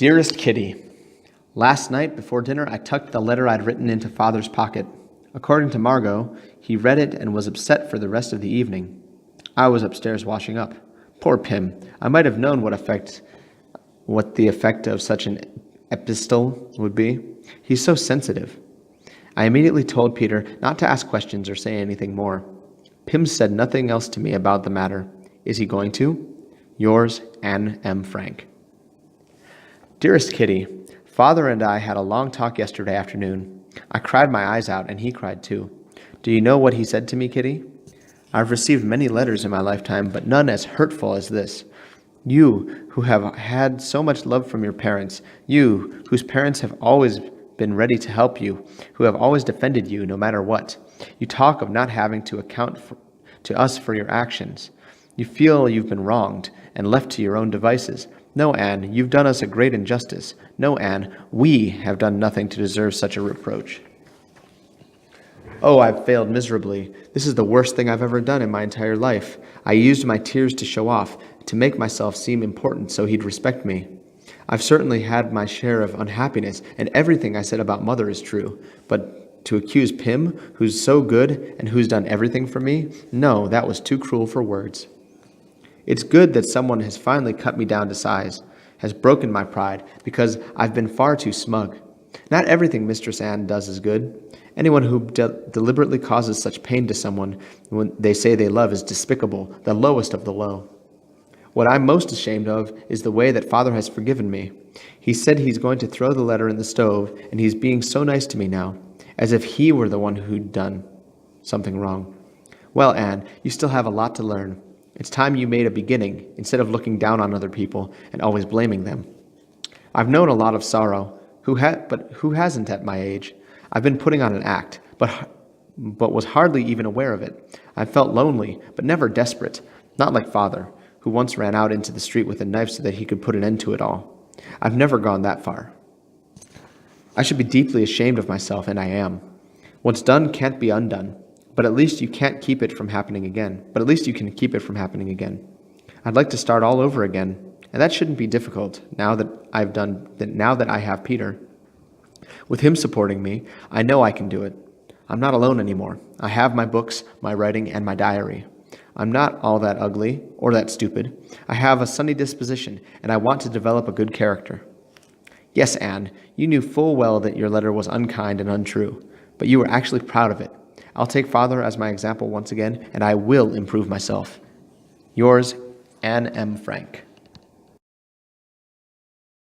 Dearest Kitty, last night before dinner I tucked the letter I'd written into Father's pocket. According to Margot, he read it and was upset for the rest of the evening. I was upstairs washing up. Poor Pim. I might have known what the effect of such an epistle would be. He's so sensitive. I immediately told Peter not to ask questions or say anything more. Pim said nothing else to me about the matter. Is he going to? Yours, Anne M. Frank. Dearest Kitty, Father and I had a long talk yesterday afternoon. I cried my eyes out, and he cried too. Do you know what he said to me, Kitty? I've received many letters in my lifetime, but none as hurtful as this. You, who have had so much love from your parents, you, whose parents have always been ready to help you, who have always defended you no matter what. You talk of not having to account to us for your actions. You feel you've been wronged and left to your own devices. No, Anne, you've done us a great injustice. No, Anne, we have done nothing to deserve such a reproach. Oh, I've failed miserably. This is the worst thing I've ever done in my entire life. I used my tears to show off, to make myself seem important so he'd respect me. I've certainly had my share of unhappiness, and everything I said about Mother is true. But to accuse Pim, who's so good and who's done everything for me, no, that was too cruel for words. It's good that someone has finally cut me down to size, has broken my pride, because I've been far too smug. Not everything Mistress Anne does is good. Anyone who deliberately causes such pain to someone when they say they love is despicable, the lowest of the low. What I'm most ashamed of is the way that Father has forgiven me. He said he's going to throw the letter in the stove, and he's being so nice to me now, as if he were the one who'd done something wrong. Well, Anne, you still have a lot to learn. It's time you made a beginning, instead of looking down on other people and always blaming them. I've known a lot of sorrow, but who hasn't at my age? I've been putting on an act, but was hardly even aware of it. I felt lonely, but never desperate, not like Father, who once ran out into the street with a knife so that he could put an end to it all. I've never gone that far. I should be deeply ashamed of myself, and I am. What's done can't be undone. But at least you can't keep it from happening again. You can keep it from happening again. I'd like to start all over again, and that shouldn't be difficult now that I have Peter. With him supporting me, I know I can do it. I'm not alone anymore. I have my books, my writing, and my diary. I'm not all that ugly or that stupid. I have a sunny disposition, and I want to develop a good character. Yes, Anne, you knew full well that your letter was unkind and untrue, but you were actually proud of it. I'll take Father as my example once again, and I will improve myself. Yours, Anne M. Frank.